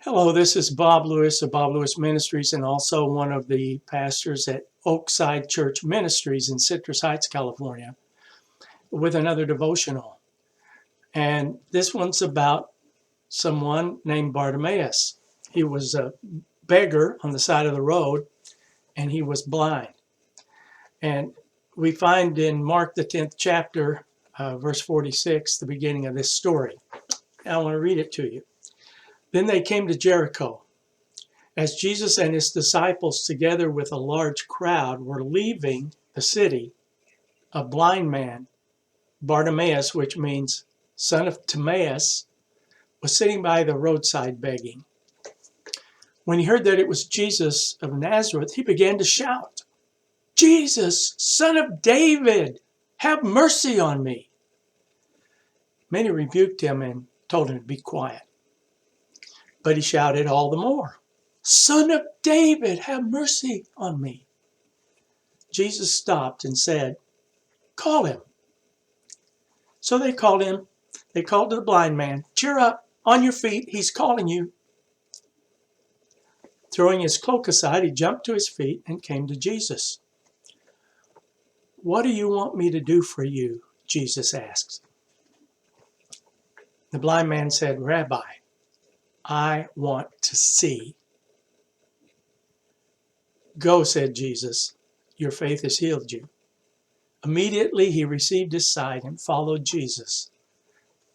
Hello, this is Bob Lewis of Bob Lewis Ministries and also one of the pastors at Oakside Church Ministries in Citrus Heights, California, with another devotional. And this one's about someone named Bartimaeus. He was a beggar on the side of the road and he was blind. And we find in Mark, the 10th chapter, verse 46, the beginning of this story. And I want to read it to you. Then they came to Jericho. As Jesus and his disciples, together with a large crowd, were leaving the city, a blind man, Bartimaeus, which means son of Timaeus, was sitting by the roadside begging. When he heard that it was Jesus of Nazareth, he began to shout, "Jesus, son of David, have mercy on me." Many rebuked him and told him to be quiet. But he shouted all the more, "Son of David, have mercy on me." Jesus stopped and said, "Call him." So they called him. They called to the blind man, "Cheer up, on your feet, he's calling you." Throwing his cloak aside, he jumped to his feet and came to Jesus. "What do you want me to do for you?" Jesus asked. The blind man said, "Rabbi, I want to see." "Go," said Jesus, "your faith has healed you." Immediately he received his sight and followed Jesus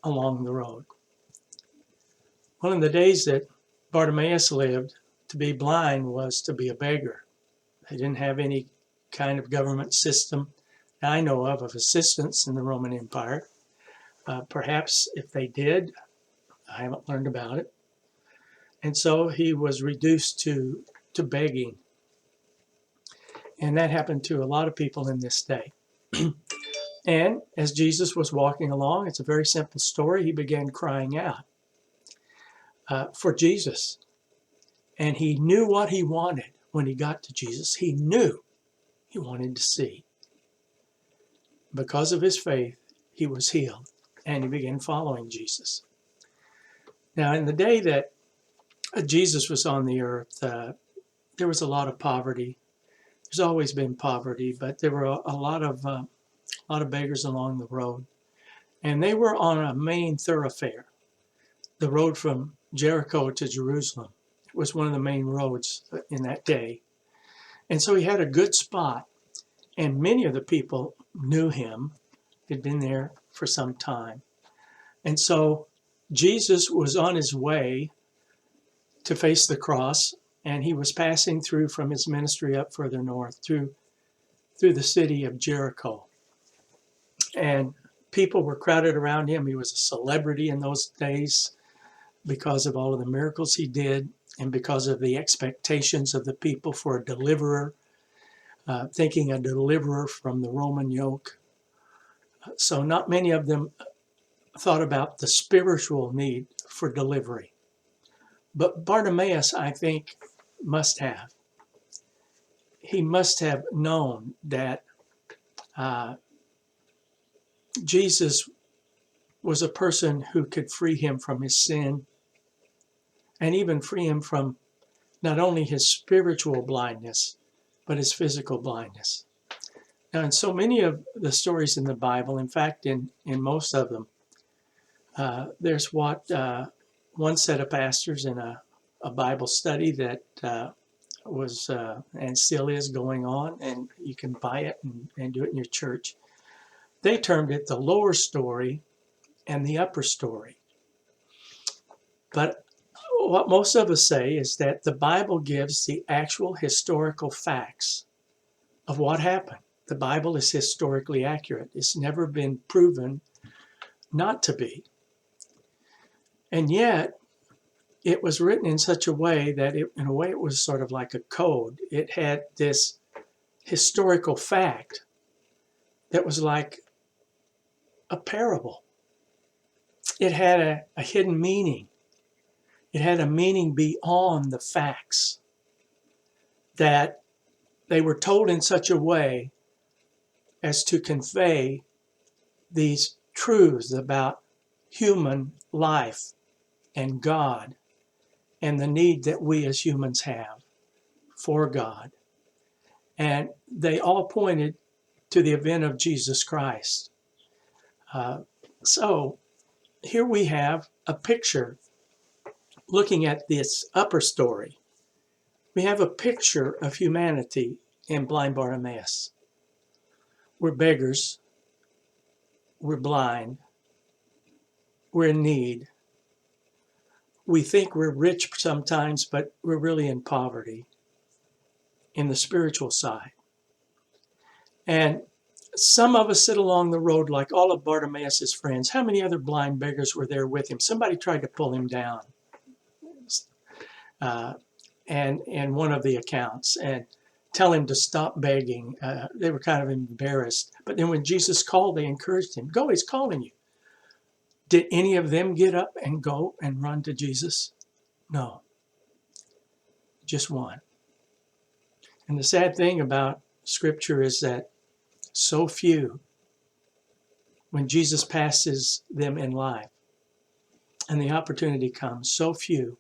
along the road. One of the days that Bartimaeus lived, to be blind was to be a beggar. They didn't have any kind of government system that I know of assistance in the Roman Empire. Perhaps if they did, I haven't learned about it. And so he was reduced to begging. And that happened to a lot of people in this day. And as Jesus was walking along, it's a very simple story, he began crying out for Jesus. And he knew what he wanted when he got to Jesus. He knew he wanted to see. Because of his faith, he was healed. And he began following Jesus. Now, in the day that Jesus was on the earth, there was a lot of poverty. There's always been poverty, but there were a lot of beggars along the road, and they were on a main thoroughfare, the road from Jericho to Jerusalem. It was one of the main roads in that day, and so he had a good spot, and many of the people knew him. He'd been there for some time, and so Jesus was on his way to face the cross, and he was passing through from his ministry up further north through the city of Jericho. And people were crowded around him. He was a celebrity in those days because of all of the miracles he did and because of the expectations of the people for a deliverer, thinking a deliverer from the Roman yoke. So not many of them thought about the spiritual need for delivery. But Bartimaeus, I think, must have. He must have known that Jesus was a person who could free him from his sin and even free him from not only his spiritual blindness, but his physical blindness. Now, in so many of the stories in the Bible, in fact, in most of them, there's what one set of pastors in a Bible study that was and still is going on, and you can buy it and do it in your church. They termed it the lower story and the upper story. But what most of us say is that the Bible gives the actual historical facts of what happened. The Bible is historically accurate. It's never been proven not to be. And yet, it was written in such a way that in a way it was sort of like a code. It had this historical fact that was like a parable. It had a hidden meaning. It had a meaning beyond the facts, that they were told in such a way as to convey these truths about human life and God and the need that we as humans have for God. And they all pointed to the event of Jesus Christ. So here we have a picture looking at this upper story. We have a picture of humanity in Blind Bartimaeus. We're beggars. We're blind. We're in need. We think we're rich sometimes, but we're really in poverty in the spiritual side. And some of us sit along the road like all of Bartimaeus' friends. How many other blind beggars were there with him? Somebody tried to pull him down. And in one of the accounts, and tell him to stop begging. They were kind of embarrassed. But then when Jesus called, they encouraged him. Go, he's calling you. Did any of them get up and go and run to Jesus? No. Just one. And the sad thing about Scripture is that so few, when Jesus passes them in life and the opportunity comes, so few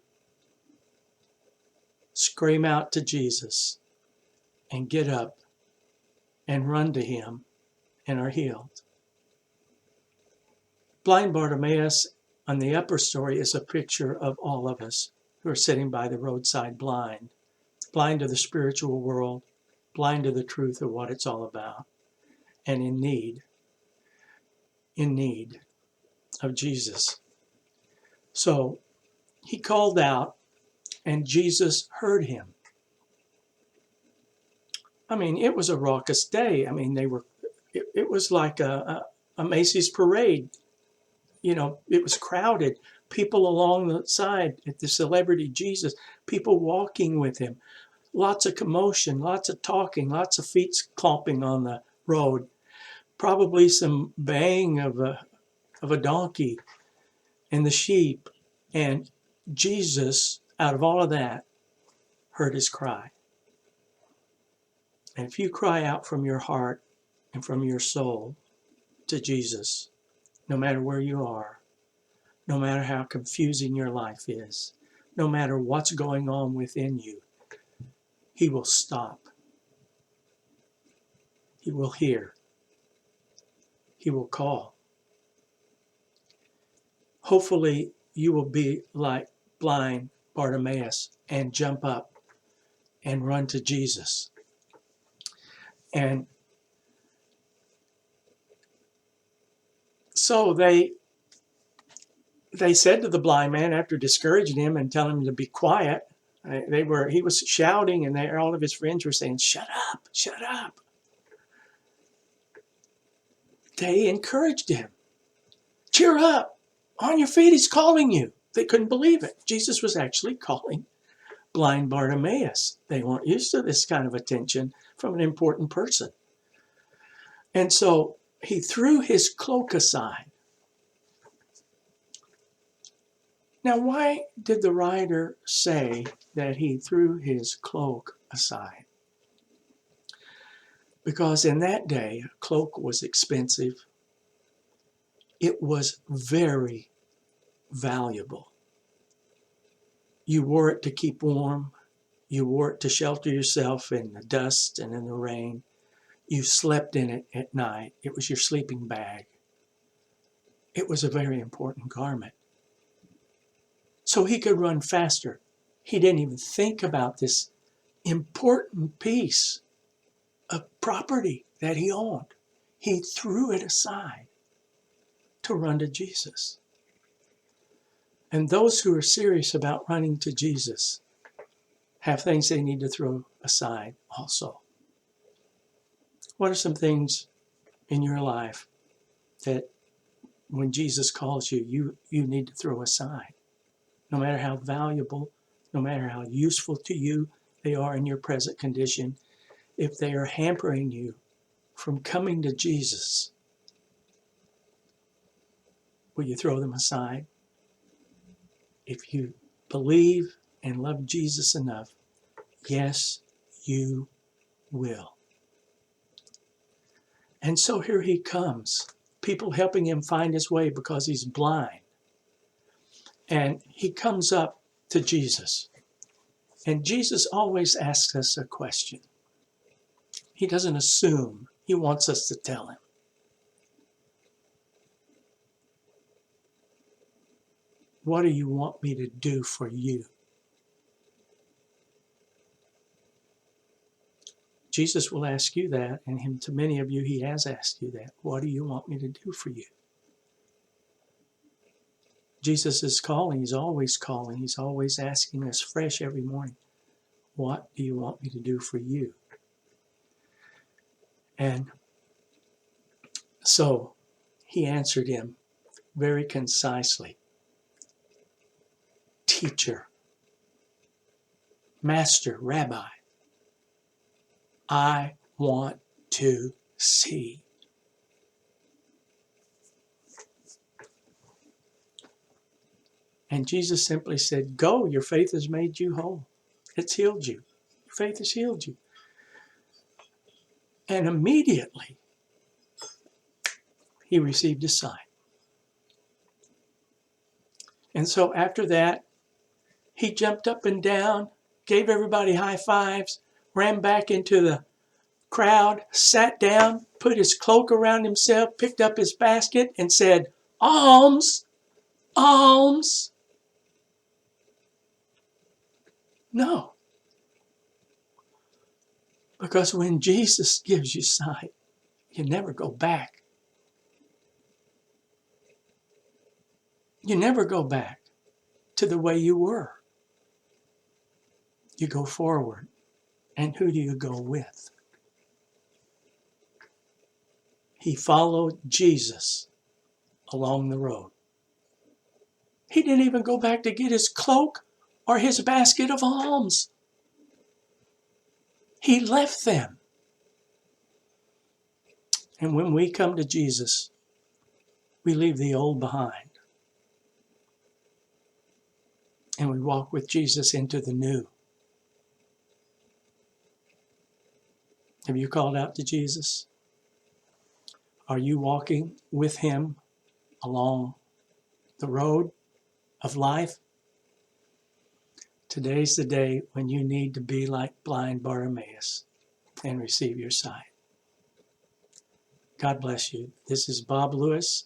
scream out to Jesus and get up and run to him and are healed. Blind Bartimaeus on the upper story is a picture of all of us who are sitting by the roadside blind to the spiritual world, blind to the truth of what it's all about, and in need of Jesus. So he called out, and Jesus heard him. I mean, it was a raucous day. I mean, it was like a Macy's parade. You know, it was crowded. People along the side at the celebrity Jesus, people walking with him. Lots of commotion, lots of talking, lots of feet clomping on the road. Probably some baying of a donkey and the sheep. And Jesus, out of all of that, heard his cry. And if you cry out from your heart and from your soul to Jesus, no matter where you are, no matter how confusing your life is, no matter what's going on within you, he will stop. He will hear. He will call. Hopefully, you will be like blind Bartimaeus and jump up and run to Jesus. And so they said to the blind man, after discouraging him and telling him to be quiet, he was shouting, and all of his friends were saying, "Shut up, shut up." They encouraged him. "Cheer up, on your feet, he's calling you." They couldn't believe it. Jesus was actually calling blind Bartimaeus. They weren't used to this kind of attention from an important person. And so he threw his cloak aside. Now, why did the writer say that he threw his cloak aside? Because in that day, a cloak was expensive. It was very valuable. You wore it to keep warm. You wore it to shelter yourself in the dust and in the rain. You slept in it at night. It was your sleeping bag. It was a very important garment. So he could run faster. He didn't even think about this important piece of property that he owned. He threw it aside to run to Jesus. And those who are serious about running to Jesus have things they need to throw aside also. What are some things in your life that when Jesus calls you, you need to throw aside? No matter how valuable, no matter how useful to you they are in your present condition, if they are hampering you from coming to Jesus, will you throw them aside? If you believe and love Jesus enough, yes, you will. And so here he comes, people helping him find his way because he's blind. And he comes up to Jesus. And Jesus always asks us a question. He doesn't assume. He wants us to tell him. What do you want me to do for you? Jesus will ask you that, and to many of you, he has asked you that. What do you want me to do for you? Jesus is calling. He's always calling. He's always asking us fresh every morning. What do you want me to do for you? And so he answered him very concisely. Teacher, master, rabbi, I want to see. And Jesus simply said, go, your faith has made you whole. It's healed you. Your faith has healed you. And immediately, he received his sight. And so after that, he jumped up and down, gave everybody high fives, ran back into the crowd, sat down, put his cloak around himself, picked up his basket, and said, alms, alms. No. Because when Jesus gives you sight, you never go back. You never go back to the way you were. You go forward. And who do you go with? He followed Jesus along the road. He didn't even go back to get his cloak or his basket of alms. He left them. And when we come to Jesus, we leave the old behind. And we walk with Jesus into the new. Have you called out to Jesus? Are you walking with him along the road of life? Today's the day when you need to be like blind Bartimaeus and receive your sight. God bless you. This is Bob Lewis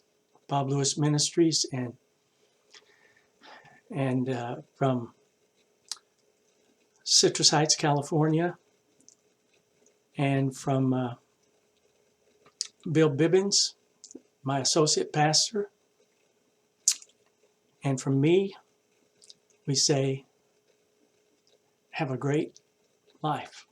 Ministries, and from Citrus Heights, California, and from Bill Bibbins, my associate pastor, and from me, we say, have a great life.